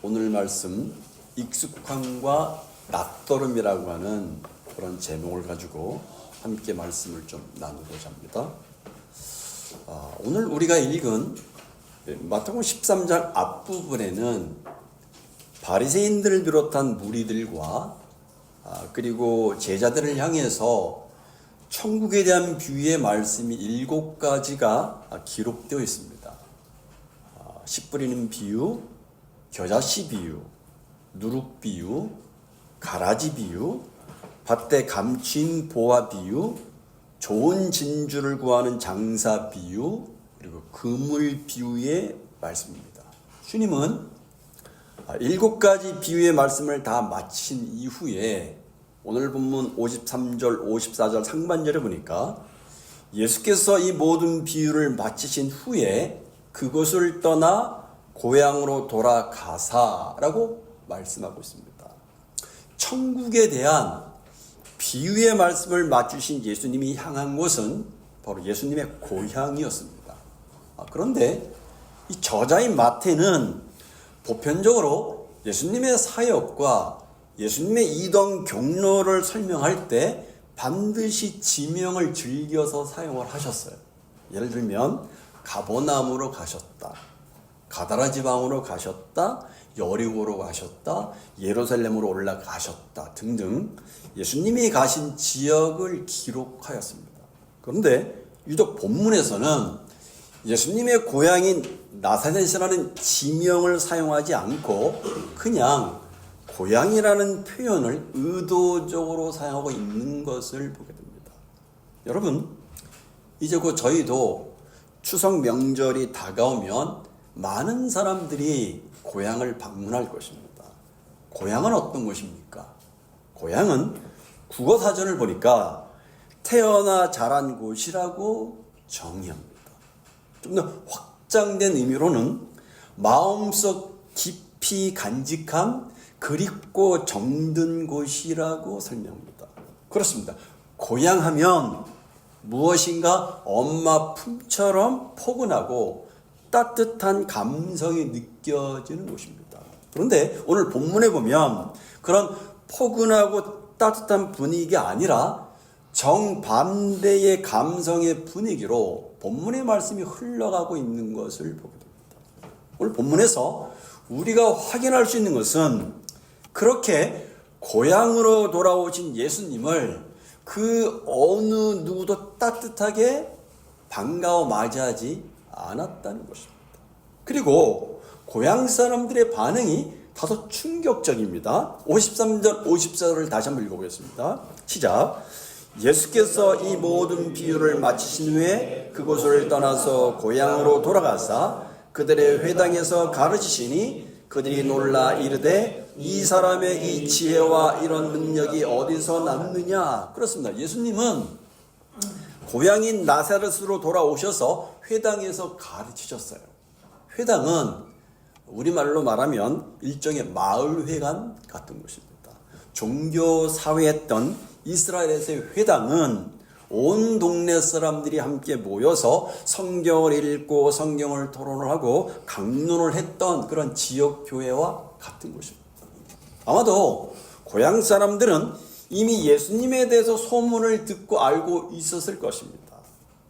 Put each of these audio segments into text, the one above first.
오늘 말씀 익숙함과 낯설음이라고 하는 그런 제목을 가지고 함께 말씀을 좀 나누고자 합니다. 오늘 우리가 읽은 마태복음 13장 앞부분에는 바리새인들을 비롯한 무리들과 그리고 제자들을 향해서 천국에 대한 비유의 말씀이 7가지가 기록되어 있습니다. 씨 뿌리는 비유, 겨자씨 비유, 누룩 비유, 가라지 비유, 밭에 감춘 보화 비유, 좋은 진주를 구하는 장사 비유, 그리고 그물 비유의 말씀입니다. 주님은 7가지 비유의 말씀을 다 마친 이후에 오늘 본문 53절, 54절 상반절에 보니까 예수께서 이 모든 비유를 마치신 후에 그곳을 떠나 고향으로 돌아가사라고 말씀하고 있습니다. 천국에 대한 비유의 말씀을 맞추신 예수님이 향한 곳은 바로 예수님의 고향이었습니다. 그런데 이 저자인 마태는 보편적으로 예수님의 사역과 예수님의 이동 경로를 설명할 때 반드시 지명을 즐겨서 사용을 하셨어요. 예를 들면 가버나움으로 가셨다, 가다라 지방으로 가셨다, 여리고로 가셨다, 예루살렘으로 올라가셨다 등등 예수님이 가신 지역을 기록하였습니다. 그런데 유독 본문에서는 예수님의 고향인 나사렛이라는 지명을 사용하지 않고 그냥 고향이라는 표현을 의도적으로 사용하고 있는 것을 보게 됩니다. 여러분, 이제 곧 저희도 추석 명절이 다가오면 많은 사람들이 고향을 방문할 것입니다. 고향은 어떤 곳입니까? 고향은 국어사전을 보니까 태어나 자란 곳이라고 정의합니다. 좀 더 확장된 의미로는 마음속 깊이 간직한 그립고 정든 곳이라고 설명합니다. 그렇습니다. 고향하면 무엇인가 엄마 품처럼 포근하고 따뜻한 감성이 느껴지는 곳입니다. 그런데 오늘 본문에 보면 그런 포근하고 따뜻한 분위기가 아니라 정반대의 감성의 분위기로 본문의 말씀이 흘러가고 있는 것을 보게 됩니다. 오늘 본문에서 우리가 확인할 수 있는 것은 그렇게 고향으로 돌아오신 예수님을 그 어느 누구도 따뜻하게 반가워 맞이하지 않았다는 것입니다. 그리고 고향 사람들의 반응이 다소 충격적입니다. 53절, 54절을 다시 한번 읽어보겠습니다. 시작. 예수께서 이 모든 비유를 마치신 후에 그곳을 떠나서 고향으로 돌아가사 그들의 회당에서 가르치시니 그들이 놀라 이르되 이 사람의 이 지혜와 이런 능력이 어디서 났느냐. 그렇습니다. 예수님은 고향인 나사렛으로 돌아오셔서 회당에서 가르치셨어요. 회당은 우리말로 말하면 일종의 마을회관 같은 곳입니다. 종교 사회했던 이스라엘에서의 회당은 온 동네 사람들이 함께 모여서 성경을 읽고 성경을 토론을 하고 강론을 했던 그런 지역교회와 같은 곳입니다. 아마도 고향 사람들은 이미 예수님에 대해서 소문을 듣고 알고 있었을 것입니다.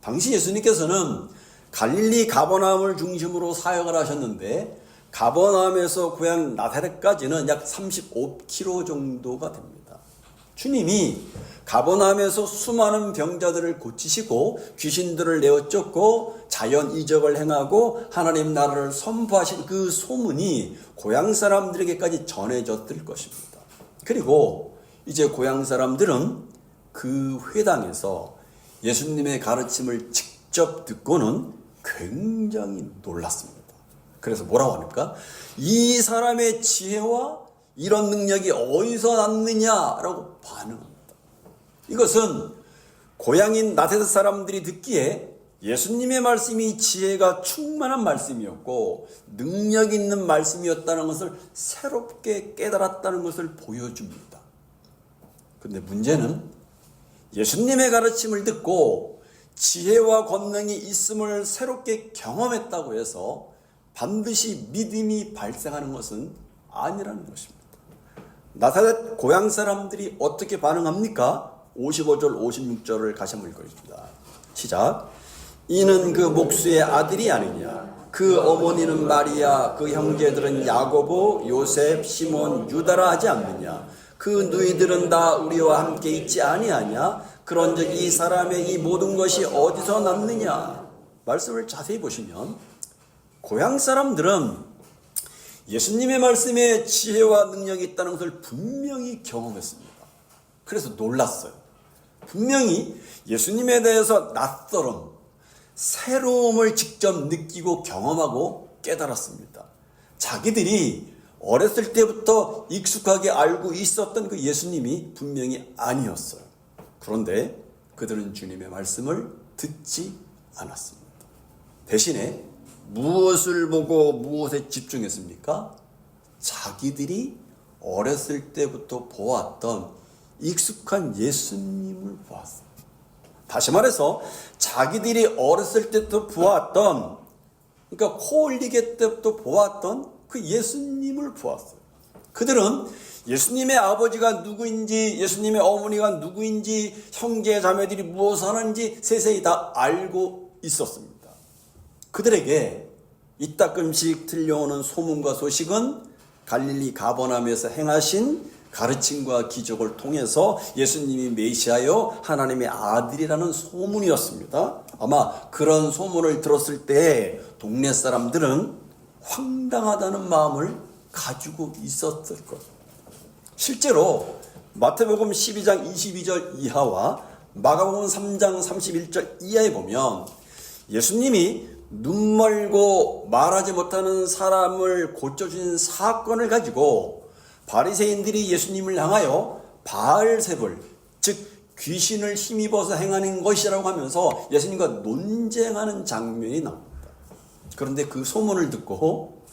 당시 예수님께서는 갈릴리 가버나움을 중심으로 사역을 하셨는데 가버나움에서 고향 나사렛까지는 약 35km 정도가 됩니다. 주님이 가버나움에서 수많은 병자들을 고치시고 귀신들을 내어 쫓고 자연 이적을 행하고 하나님 나라를 선포하신 그 소문이 고향 사람들에게까지 전해졌을 것입니다. 그리고 이제 고향 사람들은 그 회당에서 예수님의 가르침을 직접 듣고는 굉장히 놀랐습니다. 그래서 뭐라고 합니까? 이 사람의 지혜와 이런 능력이 어디서 났느냐라고 반응합니다. 이것은 고향인 나사렛 사람들이 듣기에 예수님의 말씀이 지혜가 충만한 말씀이었고 능력 있는 말씀이었다는 것을 새롭게 깨달았다는 것을 보여줍니다. 그런데 문제는 예수님의 가르침을 듣고 지혜와 권능이 있음을 새롭게 경험했다고 해서 반드시 믿음이 발생하는 것은 아니라는 것입니다. 나사렛 고향 사람들이 어떻게 반응합니까? 55절 56절을 같이 한번 읽어줍니다. 시작. 이는 그 목수의 아들이 아니냐. 그 어머니는 마리아, 그 형제들은 야고보, 요셉, 시몬, 유다라 하지 않느냐. 그 누이들은 다 우리와 함께 있지 아니하냐. 그런즉 이 사람의 이 모든 것이 어디서 났느냐. 말씀을 자세히 보시면 고향 사람들은 예수님의 말씀에 지혜와 능력이 있다는 것을 분명히 경험했습니다. 그래서 놀랐어요. 분명히 예수님에 대해서 낯설음, 새로움을 직접 느끼고 경험하고 깨달았습니다. 자기들이 어렸을 때부터 익숙하게 알고 있었던 그 예수님이 분명히 아니었어요. 그런데 그들은 주님의 말씀을 듣지 않았습니다. 대신에 무엇을 보고 무엇에 집중했습니까? 자기들이 어렸을 때부터 보았던 익숙한 예수님을 보았어요. 다시 말해서 자기들이 어렸을 때부터 보았던, 그러니까 코 올리게 때부터 보았던 그 예수님을 보았어요. 그들은 예수님의 아버지가 누구인지, 예수님의 어머니가 누구인지, 형제 자매들이 무엇을 하는지 세세히 다 알고 있었습니다. 그들에게 이따금씩 들려오는 소문과 소식은 갈릴리 가버나움에서 행하신 가르침과 기적을 통해서 예수님이 메시아요 하나님의 아들이라는 소문이었습니다. 아마 그런 소문을 들었을 때 동네 사람들은 황당하다는 마음을 가지고 있었을 것. 실제로 마태복음 12장 22절 이하와 마가복음 3장 31절 이하에 보면 예수님이 눈 멀고 말하지 못하는 사람을 고쳐주신 사건을 가지고 바리새인들이 예수님을 향하여 바알세불, 즉 귀신을 힘입어서 행하는 것이라고 하면서 예수님과 논쟁하는 장면이 나옵니다. 그런데 그 소문을 듣고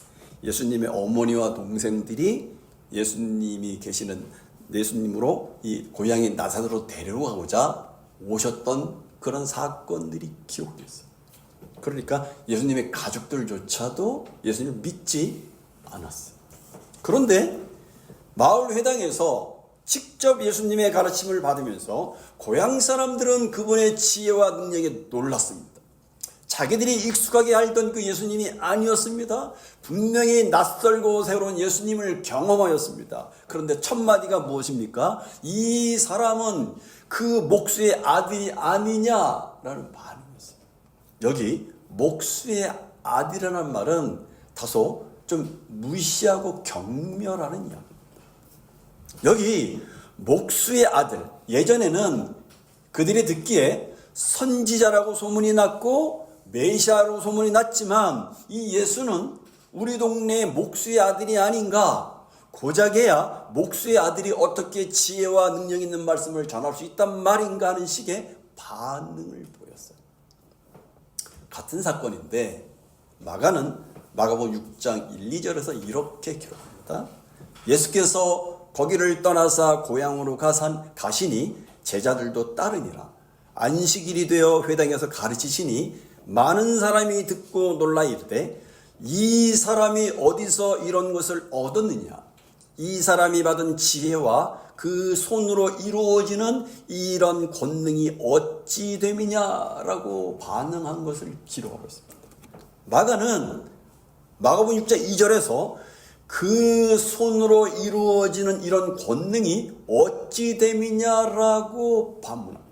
예수님의 어머니와 동생들이 예수님이 계시는 예수님으로 이 고향인 나사렛으로 데려가고자 오셨던 그런 사건들이 기록되어 있어요. 그러니까 예수님의 가족들조차도 예수님을 믿지 않았어요. 그런데 마을 회당에서 직접 예수님의 가르침을 받으면서 고향 사람들은 그분의 지혜와 능력에 놀랐습니다. 자기들이 익숙하게 알던 그 예수님이 아니었습니다. 분명히 낯설고 새로운 예수님을 경험하였습니다. 그런데 첫 마디가 무엇입니까? 이 사람은 그 목수의 아들이 아니냐라는 반응이었어요. 여기 목수의 아들이라는 말은 다소 좀 무시하고 경멸하는 이야기입니다. 여기 목수의 아들, 예전에는 그들이 듣기에 선지자라고 소문이 났고 메시아로 소문이 났지만 이 예수는 우리 동네의 목수의 아들이 아닌가? 고작해야 목수의 아들이 어떻게 지혜와 능력 있는 말씀을 전할 수 있단 말인가 하는 식의 반응을 보였어요. 같은 사건인데 마가는 마가복음 6장 1, 2절에서 이렇게 기록합니다. 예수께서 거기를 떠나사 고향으로 가시니 제자들도 따르니라. 안식일이 되어 회당에서 가르치시니 많은 사람이 듣고 놀라 이르되 이 사람이 어디서 이런 것을 얻었느냐? 이 사람이 받은 지혜와 그 손으로 이루어지는 이런 권능이 어찌 됨이냐라고 반응한 것을 기록하고 있습니다. 마가는 마가복음 6장 2절에서 그 손으로 이루어지는 이런 권능이 어찌 됨이냐라고 반문합니다.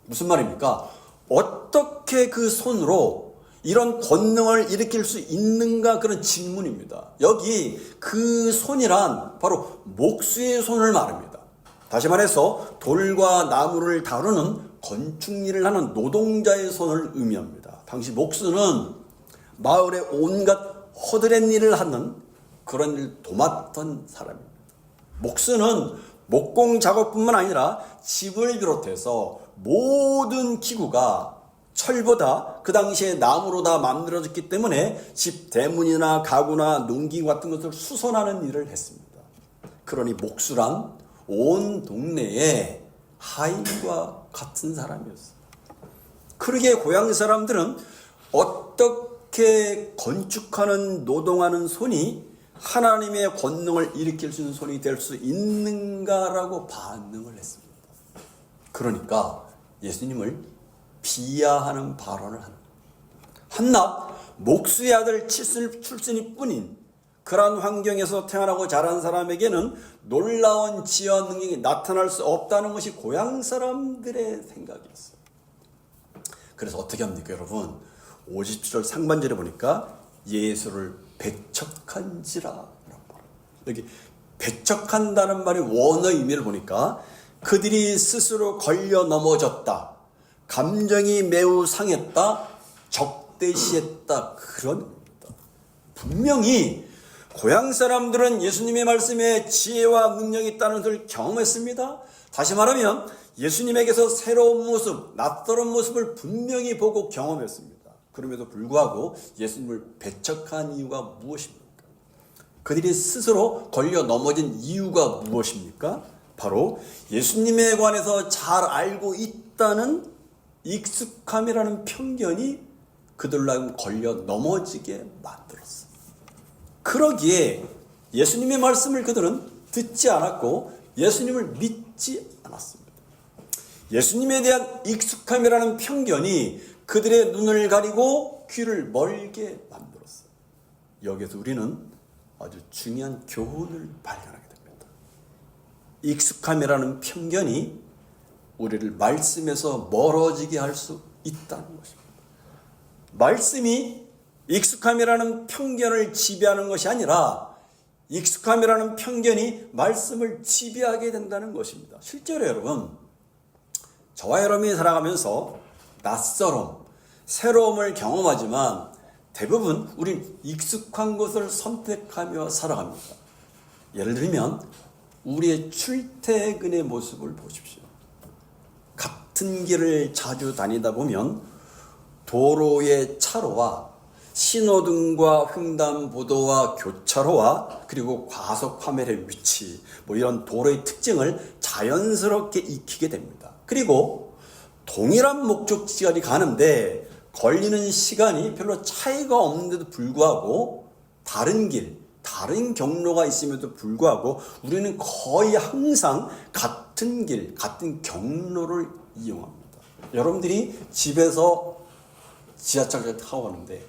무슨 말입니까? 어떻게 그 손으로 이런 권능을 일으킬 수 있는가 그런 질문입니다. 여기 그 손이란 바로 목수의 손을 말합니다. 다시 말해서 돌과 나무를 다루는 건축일을 하는 노동자의 손을 의미합니다. 당시 목수는 마을의 온갖 허드렛 일을 하는 그런 일을 도맡던 사람입니다. 목수는 목공 작업뿐만 아니라 집을 비롯해서 모든 기구가 철보다 그 당시에 나무로 다 만들어졌기 때문에 집 대문이나 가구나 농기구 같은 것을 수선하는 일을 했습니다. 그러니 목수란 온 동네에 하인과 같은 사람이었어요. 그러기에 고향 사람들은 어떻게 건축하는 노동하는 손이 하나님의 권능을 일으킬 수 있는 손이 될 수 있는가라고 반응을 했습니다. 그러니까 예수님을 비하하는 발언을 하는, 한낱 목수의 아들 출신일 뿐인 그러한 환경에서 태어나고 자란 사람에게는 놀라운 지혜와 능력이 나타날 수 없다는 것이 고향 사람들의 생각이었어요. 그래서 어떻게 합니까, 여러분? 57절 상반절에 보니까 예수를 배척한지라. 여기 배척한다는 말의 원어 의미를 보니까 그들이 스스로 걸려 넘어졌다, 감정이 매우 상했다, 적대시했다, 그런 겁니다. 분명히 고향 사람들은 예수님의 말씀에 지혜와 능력이 있다는 것을 경험했습니다. 다시 말하면 예수님에게서 새로운 모습, 낯설은 모습을 분명히 보고 경험했습니다. 그럼에도 불구하고 예수님을 배척한 이유가 무엇입니까? 그들이 스스로 걸려 넘어진 이유가 무엇입니까? 바로 예수님에 관해서 잘 알고 있다는 익숙함이라는 편견이 그들로 하여금 걸려 넘어지게 만들었어요. 그러기에 예수님의 말씀을 그들은 듣지 않았고 예수님을 믿지 않았습니다. 예수님에 대한 익숙함이라는 편견이 그들의 눈을 가리고 귀를 멀게 만들었어요. 여기서 우리는 아주 중요한 교훈을 발견하게 됩니다. 익숙함이라는 편견이 우리를 말씀에서 멀어지게 할 수 있다는 것입니다. 말씀이 익숙함이라는 편견을 지배하는 것이 아니라 익숙함이라는 편견이 말씀을 지배하게 된다는 것입니다. 실제로 여러분, 저와 여러분이 살아가면서 낯설음, 새로움을 경험하지만 대부분 우린 익숙한 것을 선택하며 살아갑니다. 예를 들면 우리의 출퇴근의 모습을 보십시오. 같은 길을 자주 다니다 보면 도로의 차로와 신호등과 횡단보도와 교차로와 그리고 과속 화면의 위치, 이런 도로의 특징을 자연스럽게 익히게 됩니다. 그리고 동일한 목적지까지 가는데 걸리는 시간이 별로 차이가 없는데도 불구하고 다른 길, 다른 경로가 있음에도 불구하고 우리는 거의 항상 같은 길, 같은 경로를 이용합니다. 여러분들이 집에서 지하철을 타고 가는데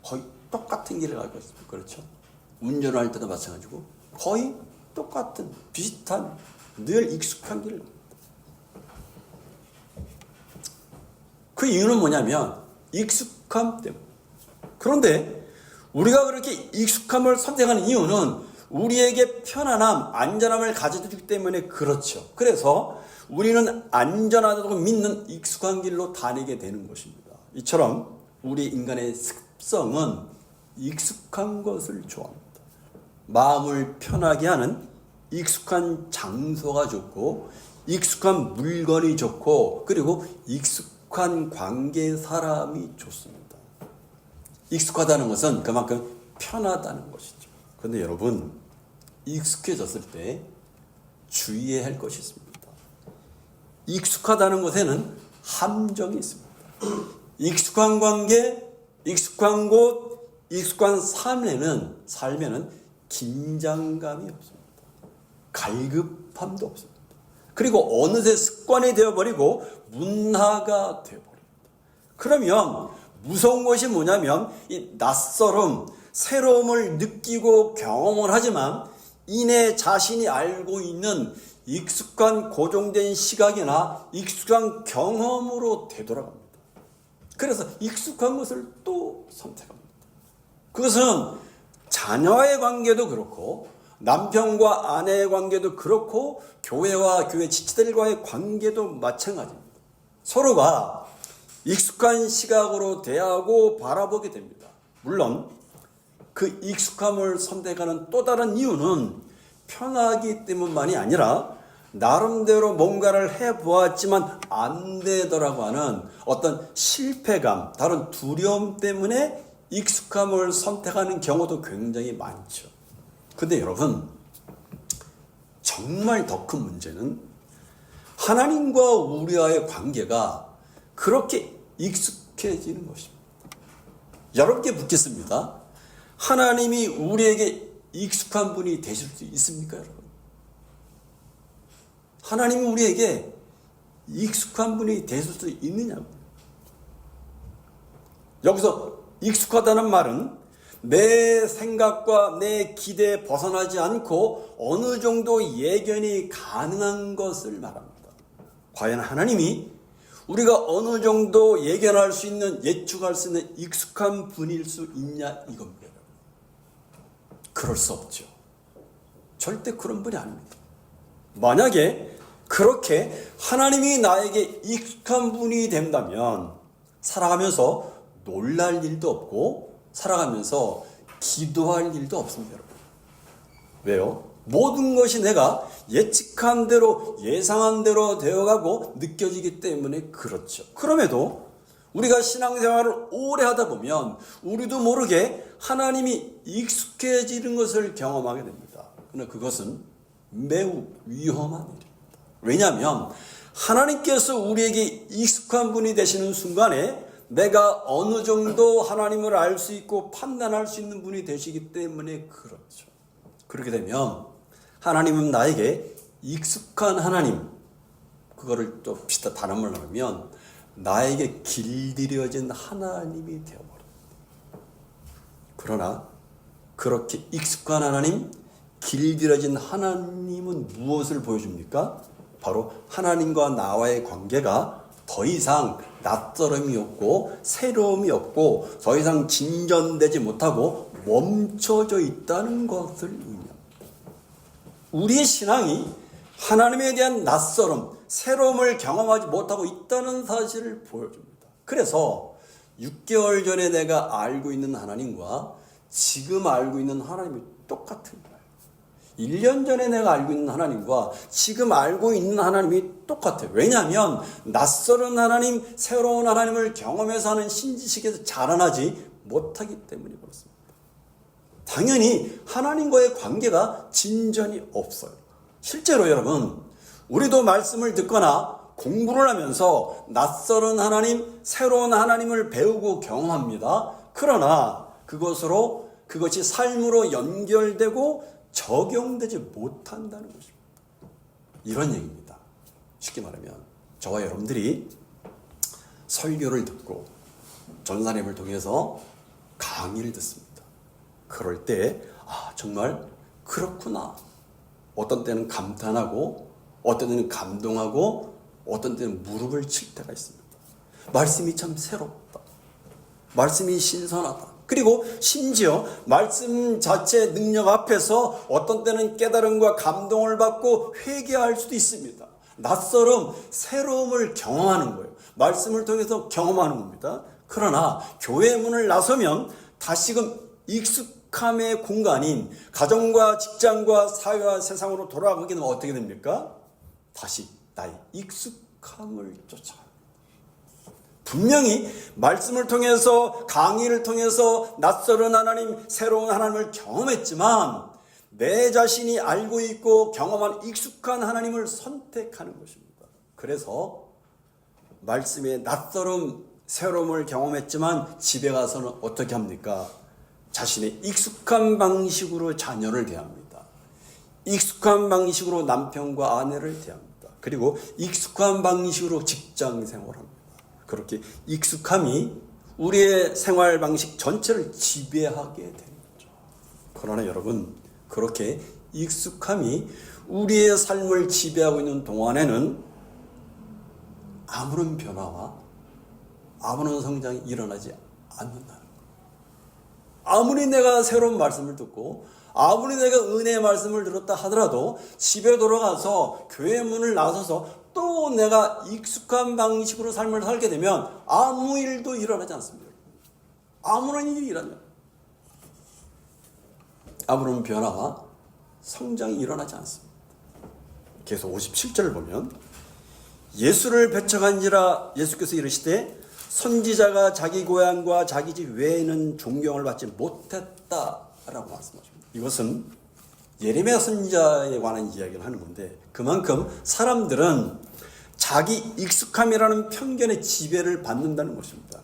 거의 똑같은 길을 가고 있습니다. 그렇죠? 운전을 할 때도 마찬가지고 거의 똑같은, 비슷한, 늘 익숙한 길을 갑니다. 그 이유는 뭐냐면 익숙함 때문에. 그런데 우리가 그렇게 익숙함을 선택하는 이유는 우리에게 편안함, 안전함을 가져주기 때문에 그렇죠. 그래서 우리는 안전하다고 믿는 익숙한 길로 다니게 되는 것입니다. 이처럼 우리 인간의 습성은 익숙한 것을 좋아합니다. 마음을 편하게 하는 익숙한 장소가 좋고 익숙한 물건이 좋고 그리고 익숙한 관계의 사람이 좋습니다. 익숙하다는 것은 그만큼 편하다는 것이죠. 그런데 여러분, 익숙해졌을 때 주의해야 할 것이 있습니다. 익숙하다는 것에는 함정이 있습니다. 익숙한 관계, 익숙한 곳, 익숙한 삶에는 긴장감이 없습니다. 갈급함도 없습니다. 그리고 어느새 습관이 되어버리고 문화가 되어버립니다. 그러면 무서운 것이 뭐냐면 이 낯설음, 새로움을 느끼고 경험을 하지만 이내 자신이 알고 있는 익숙한 고정된 시각이나 익숙한 경험으로 되돌아갑니다. 그래서 익숙한 것을 또 선택합니다. 그것은 자녀의 관계도 그렇고 남편과 아내의 관계도 그렇고 교회와 교회 지체들과의 관계도 마찬가지입니다. 서로가 익숙한 시각으로 대하고 바라보게 됩니다. 물론 그 익숙함을 선택하는 또 다른 이유는 편하기 때문만이 아니라 나름대로 뭔가를 해보았지만 안 되더라고 하는 어떤 실패감, 다른 두려움 때문에 익숙함을 선택하는 경우도 굉장히 많죠. 근데 여러분, 정말 더 큰 문제는 하나님과 우리와의 관계가 그렇게 익숙해지는 것입니다. 여러분께 묻겠습니다. 하나님이 우리에게 익숙한 분이 되실 수 있습니까, 여러분? 하나님이 우리에게 익숙한 분이 되실 수 있느냐고. 여기서 익숙하다는 말은 내 생각과 내 기대에 벗어나지 않고 어느 정도 예견이 가능한 것을 말합니다. 과연 하나님이 우리가 어느 정도 예견할 수 있는, 예측할 수 있는 익숙한 분일 수 있냐 이겁니다. 그럴 수 없죠. 절대 그런 분이 아닙니다. 만약에 그렇게 하나님이 나에게 익숙한 분이 된다면 살아가면서 놀랄 일도 없고 살아가면서 기도할 일도 없습니다, 여러분. 왜요? 모든 것이 내가 예측한 대로, 예상한 대로 되어가고 느껴지기 때문에 그렇죠. 그럼에도 우리가 신앙생활을 오래 하다 보면 우리도 모르게 하나님이 익숙해지는 것을 경험하게 됩니다. 그러나 그것은 매우 위험한 일입니다. 왜냐하면 하나님께서 우리에게 익숙한 분이 되시는 순간에 내가 어느 정도 하나님을 알 수 있고 판단할 수 있는 분이 되시기 때문에 그렇죠. 그렇게 되면 하나님은 나에게 익숙한 하나님, 그거를 또 비슷한 다른 말로 하면 나에게 길들여진 하나님이 되어버립니다. 그러나 그렇게 익숙한 하나님, 길들여진 하나님은 무엇을 보여줍니까? 바로 하나님과 나와의 관계가 더 이상 낯설음이 없고 새로움이 없고 더 이상 진전되지 못하고 멈춰져 있다는 것을 의미합니다. 우리의 신앙이 하나님에 대한 낯설음, 새로움을 경험하지 못하고 있다는 사실을 보여줍니다. 그래서 6개월 전에 내가 알고 있는 하나님과 지금 알고 있는 하나님이 똑같은 거예요. 1년 전에 내가 알고 있는 하나님과 지금 알고 있는 하나님이 똑같아요. 왜냐하면 낯설은 하나님, 새로운 하나님을 경험해서 하는 신지식에서 자라나지 못하기 때문에 그렇습니다. 당연히 하나님과의 관계가 진전이 없어요. 실제로 여러분, 우리도 말씀을 듣거나 공부를 하면서 낯설은 하나님, 새로운 하나님을 배우고 경험합니다. 그러나 그것이 삶으로 연결되고 적용되지 못한다는 것입니다. 이런 얘기입니다. 쉽게 말하면 저와 여러분들이 설교를 듣고 전사님을 통해서 강의를 듣습니다. 그럴 때 정말 그렇구나. 어떤 때는 감탄하고 어떤 때는 감동하고 어떤 때는 무릎을 칠 때가 있습니다. 말씀이 참 새롭다. 말씀이 신선하다. 그리고 심지어 말씀 자체의 능력 앞에서 어떤 때는 깨달음과 감동을 받고 회개할 수도 있습니다. 낯설음, 새로움을 경험하는 거예요. 말씀을 통해서 경험하는 겁니다. 그러나 교회 문을 나서면 다시금 익숙함의 공간인 가정과 직장과 사회와 세상으로 돌아가게 되면 어떻게 됩니까? 다시 나의 익숙함을 쫓아갑니다. 분명히 말씀을 통해서 강의를 통해서 낯설은 하나님, 새로운 하나님을 경험했지만 내 자신이 알고 있고 경험한 익숙한 하나님을 선택하는 것입니다. 그래서 말씀의 낯설음, 새로움을 경험했지만 집에 가서는 어떻게 합니까? 자신의 익숙한 방식으로 자녀를 대합니다. 익숙한 방식으로 남편과 아내를 대합니다. 그리고 익숙한 방식으로 직장 생활합니다. 그렇게 익숙함이 우리의 생활 방식 전체를 지배하게 되는 거죠. 그러나 여러분, 그렇게 익숙함이 우리의 삶을 지배하고 있는 동안에는 아무런 변화와 아무런 성장이 일어나지 않는다는 거예요. 아무리 내가 새로운 말씀을 듣고 아무리 내가 은혜의 말씀을 들었다 하더라도 집에 돌아가서 교회 문을 나서서 또 내가 익숙한 방식으로 삶을 살게 되면 아무 일도 일어나지 않습니다. 아무런 일이 일어나요. 아무런 변화와 성장이 일어나지 않습니다. 계속 57절을 보면 예수를 배척한지라 예수께서 이르시되 선지자가 자기 고향과 자기 집 외에는 존경을 받지 못했다라고 말씀하십니다. 이것은 예레미야 선지자에 관한 이야기를 하는 건데 그만큼 사람들은 자기 익숙함이라는 편견의 지배를 받는다는 것입니다.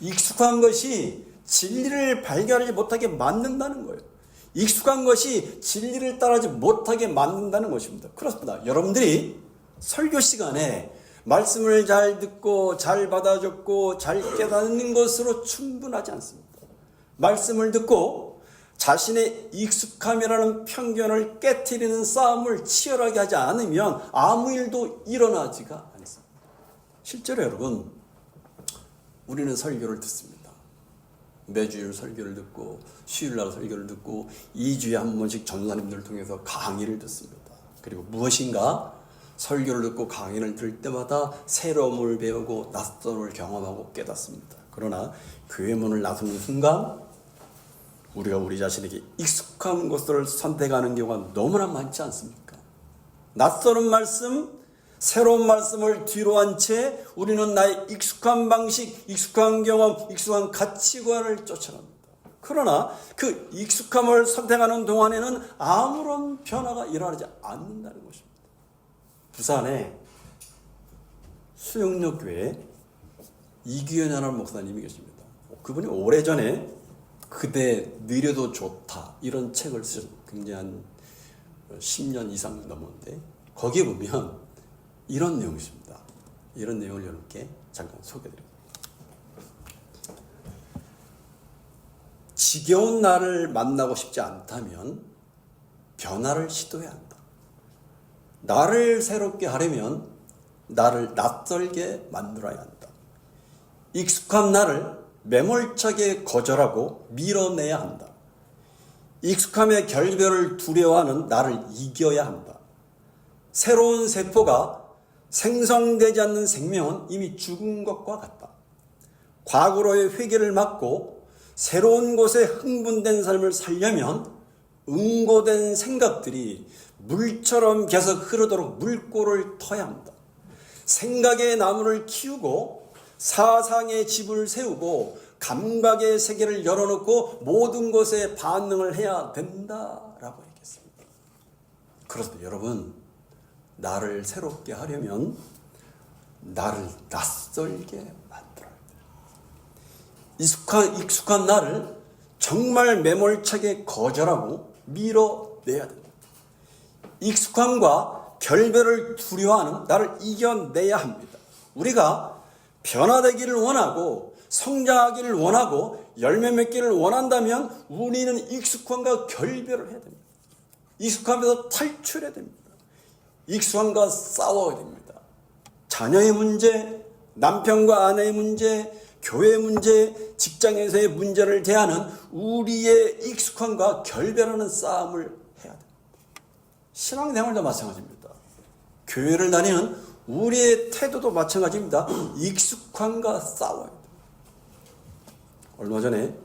익숙한 것이 진리를 발견하지 못하게 만든다는 거예요. 익숙한 것이 진리를 따르지 못하게 만든다는 것입니다. 그렇습니다. 여러분들이 설교 시간에 말씀을 잘 듣고 잘 받아 적고 잘 깨닫는 것으로 충분하지 않습니다. 말씀을 듣고 자신의 익숙함이라는 편견을 깨트리는 싸움을 치열하게 하지 않으면 아무 일도 일어나지가 않습니다. 실제로 여러분, 우리는 설교를 듣습니다. 매주일 설교를 듣고 수요일날 설교를 듣고 2주에 한 번씩 전도사님들을 통해서 강의를 듣습니다. 그리고 무엇인가 설교를 듣고 강의를 들을 때마다 새로움을 배우고 낯선을 경험하고 깨닫습니다. 그러나 교회 문을 나서는 순간 우리가 우리 자신에게 익숙한 것을 선택하는 경우가 너무나 많지 않습니까? 낯설은 말씀, 새로운 말씀을 뒤로 한 채 우리는 나의 익숙한 방식, 익숙한 경험, 익숙한 가치관을 쫓아갑니다. 그러나 그 익숙함을 선택하는 동안에는 아무런 변화가 일어나지 않는다는 것입니다. 부산에 수영역 교회에 이규현이라는 목사님이 계십니다. 그분이 오래전에 그대 느려도 좋다 이런 책을 쓰셨어요. 굉장히 한 10년 이상 넘었는데 거기에 보면 이런 내용이 있습니다. 이런 내용을 여러분께 잠깐 소개해드립니다. 지겨운 나를 만나고 싶지 않다면 변화를 시도해야 한다. 나를 새롭게 하려면 나를 낯설게 만들어야 한다. 익숙한 나를 매몰차게 거절하고 밀어내야 한다. 익숙함의 결별을 두려워하는 나를 이겨야 한다. 새로운 세포가 생성되지 않는 생명은 이미 죽은 것과 같다. 과거로의 회개를 막고 새로운 곳에 흥분된 삶을 살려면 응고된 생각들이 물처럼 계속 흐르도록 물꼬를 터야 합니다. 생각의 나무를 키우고 사상의 집을 세우고 감각의 세계를 열어놓고 모든 것에 반응을 해야 된다라고 얘기했습니다. 그렇습니다. 여러분, 나를 새롭게 하려면 나를 낯설게 만들어야 돼요. 익숙한 나를 정말 매몰차게 거절하고 밀어내야 됩니다. 익숙함과 결별을 두려워하는 나를 이겨내야 합니다. 우리가 변화되기를 원하고 성장하기를 원하고 열매 맺기를 원한다면 우리는 익숙함과 결별을 해야 됩니다. 익숙함에서 탈출해야 됩니다. 익숙함과 싸워야 됩니다. 자녀의 문제, 남편과 아내의 문제, 교회 문제, 직장에서의 문제를 대하는 우리의 익숙함과 결별하는 싸움을 해야 됩니다. 신앙생활도 마찬가지입니다. 교회를 다니는 우리의 태도도 마찬가지입니다. 익숙함과 싸워야 돼요. 얼마 전에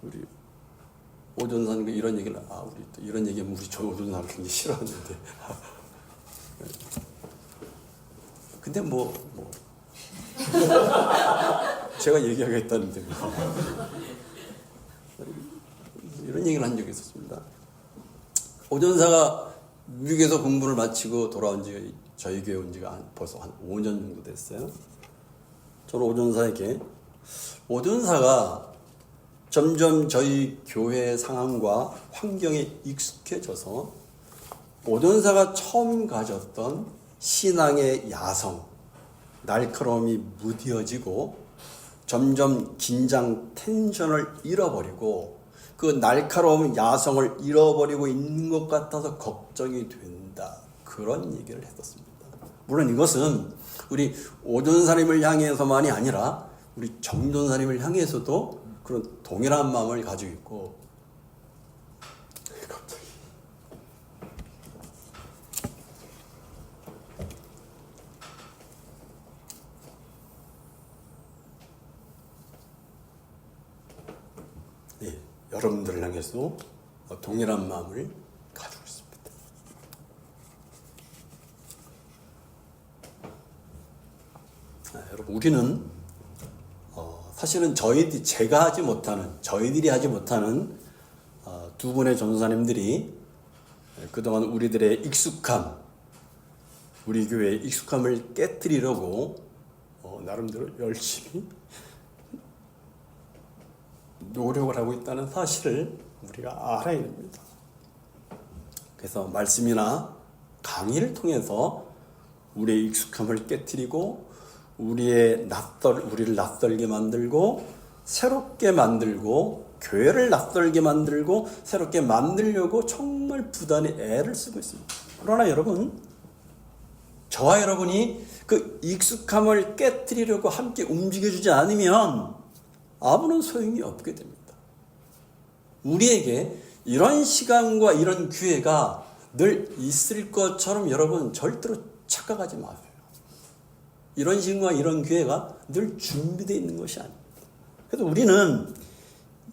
우리 오전사님과 이런 얘기를 우리 또 이런 얘기하면 우리 저 오전사를 굉장히 싫어하는데 근데 제가 얘기하겠다는데 이런 얘기를 한 적이 있었습니다. 오전사가 미국에서 공부를 마치고 돌아온 지 저희 교회 온 지가 벌써 한 5년 정도 됐어요. 저는 오전사에게 오전사가 점점 저희 교회 상황과 환경에 익숙해져서 오전사가 처음 가졌던 신앙의 야성, 날카로움이 무뎌지고 점점 긴장, 텐션을 잃어버리고 그 날카로운 야성을 잃어버리고 있는 것 같아서 걱정이 된다. 그런 얘기를 했었습니다. 물론 이것은 우리 오전사님을 향해서만이 아니라 우리 정전사님을 향해서도 그런 동일한 마음을 가지고 있고 갑자기 여러분들을 향해서 동일한 마음을 가지고 있습니다. 여러분, 우리는 사실은 저희들이 하지 못하는 두 분의 전도사님들이 그동안 우리들의 익숙함, 우리 교회의 익숙함을 깨트리려고 나름대로 열심히 노력을 하고 있다는 사실을 우리가 알아야 됩니다. 그래서 말씀이나 강의를 통해서 우리의 익숙함을 깨트리고 우리를 낯설게 만들고 새롭게 만들고 교회를 낯설게 만들고 새롭게 만들려고 정말 부단히 애를 쓰고 있습니다. 그러나 여러분, 저와 여러분이 그 익숙함을 깨트리려고 함께 움직여주지 않으면 아무런 소용이 없게 됩니다. 우리에게 이런 시간과 이런 기회가 늘 있을 것처럼 여러분 절대로 착각하지 마세요. 이런 시간과 이런 기회가 늘 준비되어 있는 것이 아닙니다. 그래서 우리는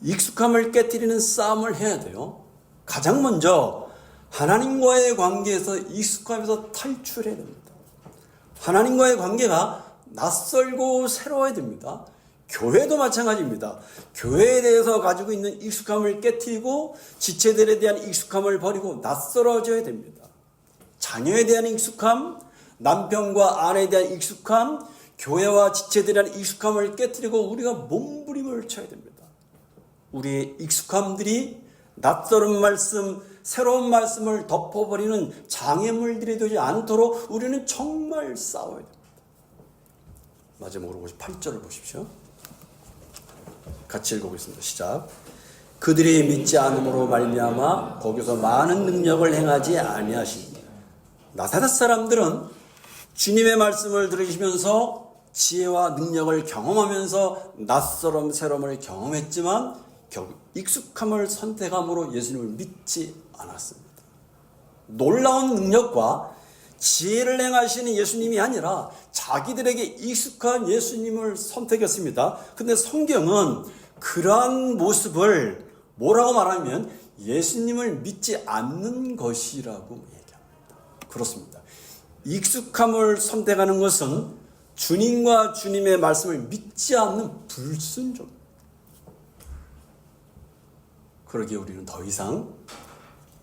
익숙함을 깨트리는 싸움을 해야 돼요. 가장 먼저 하나님과의 관계에서 익숙함에서 탈출해야 됩니다. 하나님과의 관계가 낯설고 새로워야 됩니다. 교회도 마찬가지입니다. 교회에 대해서 가지고 있는 익숙함을 깨트리고 지체들에 대한 익숙함을 버리고 낯설어져야 됩니다. 자녀에 대한 익숙함, 남편과 아내에 대한 익숙함, 교회와 지체들에 대한 익숙함을 깨트리고 우리가 몸부림을 쳐야 됩니다. 우리의 익숙함들이 낯설은 말씀, 새로운 말씀을 덮어버리는 장애물들이 되지 않도록 우리는 정말 싸워야 됩니다. 마지막으로 58절을 보십시오. 같이 읽어보겠습니다. 시작. 그들이 믿지 않음으로 말미암아 거기서 많은 능력을 행하지 아니하시니. 나사렛 사람들은 주님의 말씀을 들으시면서 지혜와 능력을 경험하면서 낯설음, 새로움을 경험했지만 결국 익숙함을 선택함으로 예수님을 믿지 않았습니다. 놀라운 능력과 지혜를 행하시는 예수님이 아니라 자기들에게 익숙한 예수님을 선택했습니다. 근데 성경은 그러한 모습을 뭐라고 말하면 예수님을 믿지 않는 것이라고 얘기합니다. 그렇습니다. 익숙함을 선택하는 것은 주님과 주님의 말씀을 믿지 않는 불순종입니다. 그러기에 우리는 더 이상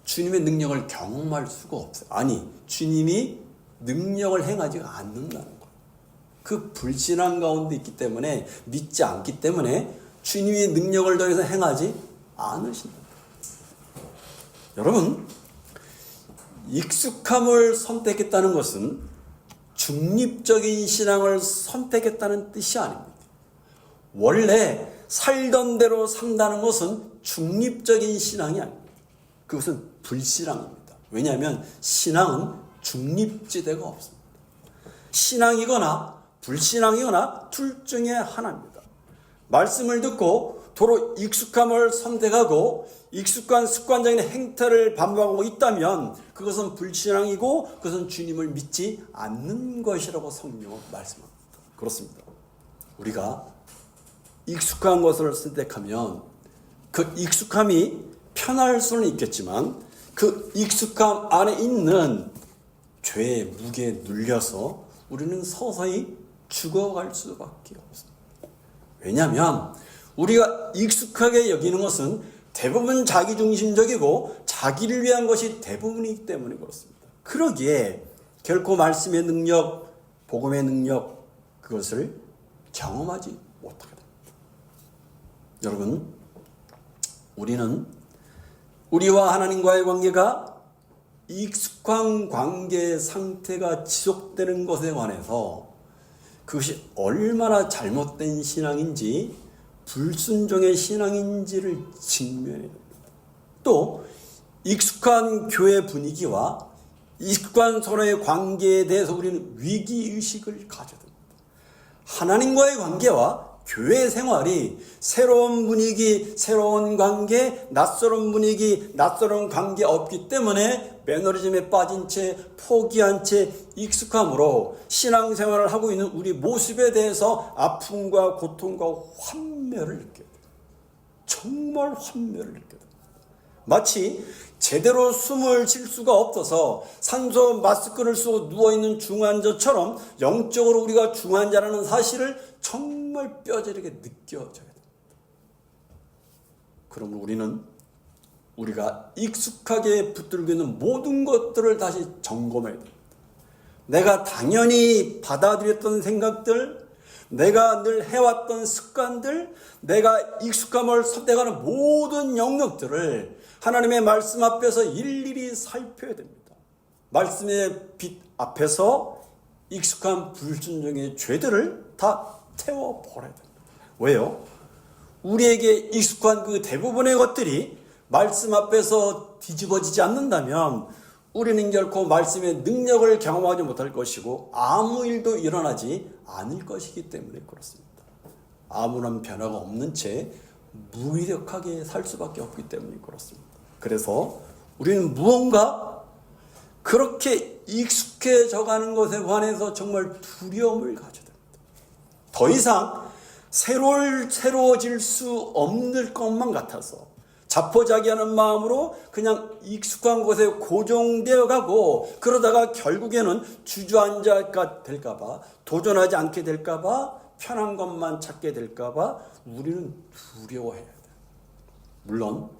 주님의 능력을 경험할 수가 없어요. 아니, 주님이 능력을 행하지 않는다는 거예요. 그 불신앙 가운데 있기 때문에, 믿지 않기 때문에 주님의 능력을 더 이상 행하지 않으신다. 여러분, 익숙함을 선택했다는 것은 중립적인 신앙을 선택했다는 뜻이 아닙니다. 원래 살던 대로 산다는 것은 중립적인 신앙이 아닙니다. 그것은 불신앙입니다. 왜냐하면 신앙은 중립지대가 없습니다. 신앙이거나 불신앙이거나 둘 중에 하나입니다. 말씀을 듣고 도로 익숙함을 선택하고 익숙한 습관적인 행태를 반복하고 있다면 그것은 불신앙이고 그것은 주님을 믿지 않는 것이라고 성경은 말씀합니다. 그렇습니다. 우리가 익숙한 것을 선택하면 그 익숙함이 편할 수는 있겠지만 그 익숙함 안에 있는 죄의 무게에 눌려서 우리는 서서히 죽어갈 수밖에 없습니다. 왜냐하면 우리가 익숙하게 여기는 것은 대부분 자기중심적이고 자기를 위한 것이 대부분이기 때문에 그렇습니다. 그러기에 결코 말씀의 능력, 복음의 능력 그것을 경험하지 못하게 됩니다. 여러분, 우리는 우리와 하나님과의 관계가 익숙한 관계의 상태가 지속되는 것에 관해서 그것이 얼마나 잘못된 신앙인지 불순종의 신앙인지를 직면해야 됩니다. 또 익숙한 교회 분위기와 익숙한 서로의 관계에 대해서 우리는 위기의식을 가져야 됩니다. 하나님과의 관계와 교회 생활이 새로운 분위기, 새로운 관계, 낯설은 분위기, 낯설은 관계 없기 때문에 매너리즘에 빠진 채, 포기한 채 익숙함으로 신앙생활을 하고 있는 우리 모습에 대해서 아픔과 고통과 환멸을 느껴야 돼요. 정말 환멸을 느껴야 돼요. 마치 제대로 숨을 쉴 수가 없어서 산소 마스크를 쓰고 누워있는 중환자처럼 영적으로 우리가 중환자라는 사실을 정말 뼈저리게 느껴져야 됩니다. 그러면 우리는 우리가 익숙하게 붙들고 있는 모든 것들을 다시 점검해야 됩니다. 내가 당연히 받아들였던 생각들, 내가 늘 해왔던 습관들, 내가 익숙함을 선택하는 모든 영역들을 하나님의 말씀 앞에서 일일이 살펴야 됩니다. 말씀의 빛 앞에서 익숙한 불순종의 죄들을 다 태워버려야 됩니다. 왜요? 우리에게 익숙한 그 대부분의 것들이 말씀 앞에서 뒤집어지지 않는다면 우리는 결코 말씀의 능력을 경험하지 못할 것이고 아무 일도 일어나지 않을 것이기 때문에 그렇습니다. 아무런 변화가 없는 채 무기력하게 살 수밖에 없기 때문에 그렇습니다. 그래서 우리는 무언가 그렇게 익숙해져 가는 것에 관해서 정말 두려움을 가져야 됩니다. 더 이상 새로워질 수 없는 것만 같아서 자포자기하는 마음으로 그냥 익숙한 곳에 고정되어 가고 그러다가 결국에는 주저앉아 될까봐 도전하지 않게 될까봐 편한 것만 찾게 될까봐 우리는 두려워해야 돼요. 물론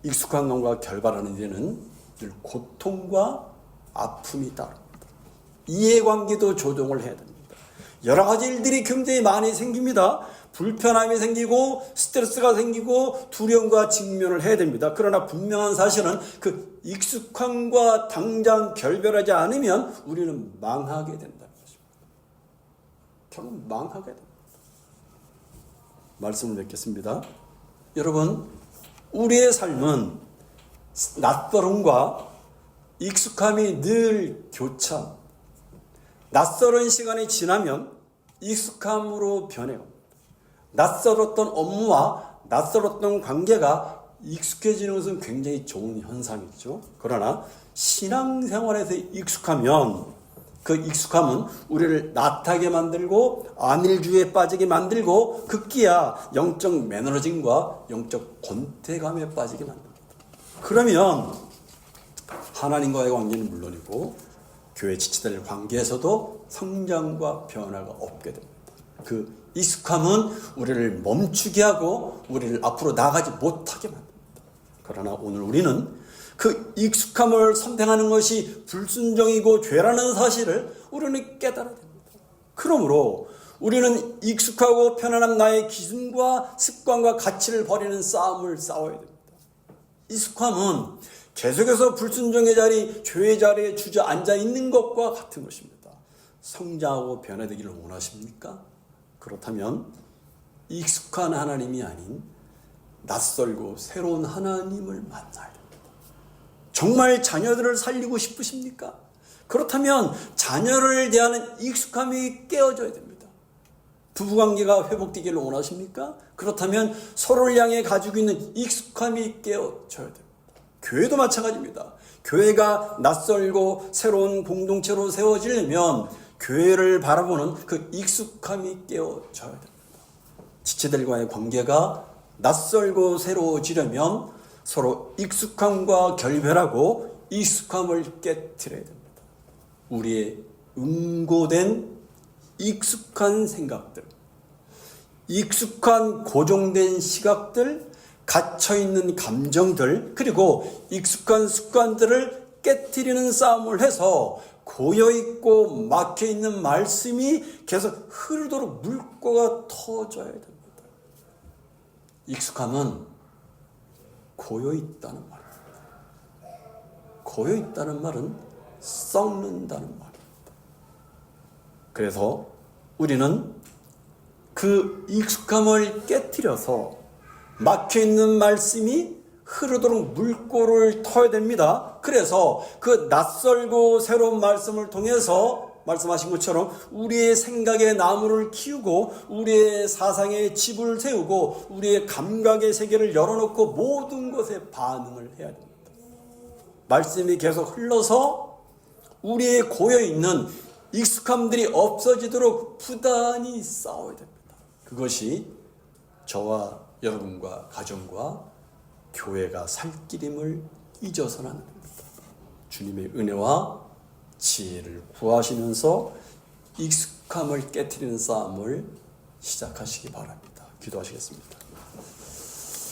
익숙한 것과 결발하는 데는 늘 고통과 아픔이 따릅니다. 이해관계도 조정을 해야 됩니다. 여러 가지 일들이 굉장히 많이 생깁니다. 불편함이 생기고 스트레스가 생기고 두려움과 직면을 해야 됩니다. 그러나 분명한 사실은 그 익숙함과 당장 결별하지 않으면 우리는 망하게 된다는 것입니다. 결국 망하게 됩니다. 말씀을 맺겠습니다. 여러분, 우리의 삶은 낯설음과 익숙함이 늘 교차. 낯설은 시간이 지나면 익숙함으로 변해갑니다. 낯설었던 업무와 낯설었던 관계가 익숙해지는 것은 굉장히 좋은 현상이죠. 그러나 신앙생활에서 익숙하면 그 익숙함은 우리를 낯하게 만들고 안일주의에 빠지게 만들고 급기야 영적 매너리즘과 영적 권태감에 빠지게 만듭니다. 그러면 하나님과의 관계는 물론이고 교회 지체들 관계에서도 성장과 변화가 없게 됩니다. 그 익숙함은 우리를 멈추게 하고 우리를 앞으로 나가지 못하게 만듭니다. 그러나 오늘 우리는 그 익숙함을 선택하는 것이 불순종이고 죄라는 사실을 우리는 깨달아야 됩니다. 그러므로 우리는 익숙하고 편안한 나의 기준과 습관과 가치를 버리는 싸움을 싸워야 됩니다. 익숙함은 계속해서 불순종의 자리, 죄의 자리에 주저앉아 있는 것과 같은 것입니다. 성장하고 변화되기를 원하십니까? 그렇다면 익숙한 하나님이 아닌 낯설고 새로운 하나님을 만나야 됩니다. 정말 자녀들을 살리고 싶으십니까? 그렇다면 자녀를 대하는 익숙함이 깨어져야 됩니다. 부부관계가 회복되기를 원하십니까? 그렇다면 서로를 향해 가지고 있는 익숙함이 깨어져야 됩니다. 교회도 마찬가지입니다. 교회가 낯설고 새로운 공동체로 세워지려면 교회를 바라보는 그 익숙함이 깨어져야 됩니다. 지체들과의 관계가 낯설고 새로워지려면 서로 익숙함과 결별하고 익숙함을 깨트려야 됩니다. 우리의 응고된 익숙한 생각들, 익숙한 고정된 시각들, 갇혀있는 감정들, 그리고 익숙한 습관들을 깨트리는 싸움을 해서 고여있고 막혀있는 말씀이 계속 흐르도록 물꼬가 터져야 됩니다. 익숙함은 고여있다는 말입니다. 고여있다는 말은 썩는다는 말입니다. 그래서 우리는 그 익숙함을 깨트려서 막혀있는 말씀이 흐르도록 물꼬를 터야 됩니다. 그래서 그 낯설고 새로운 말씀을 통해서 말씀하신 것처럼 우리의 생각의 나무를 키우고 우리의 사상의 집을 세우고 우리의 감각의 세계를 열어놓고 모든 것에 반응을 해야 됩니다. 말씀이 계속 흘러서 우리의 고여있는 익숙함들이 없어지도록 부단히 싸워야 됩니다. 그것이 저와 여러분과 가정과 교회가 살 길임을 잊어서는 안 됩니다. 주님의 은혜와 지혜를 구하시면서 익숙함을 깨트리는 싸움을 시작하시기 바랍니다. 기도하시겠습니다.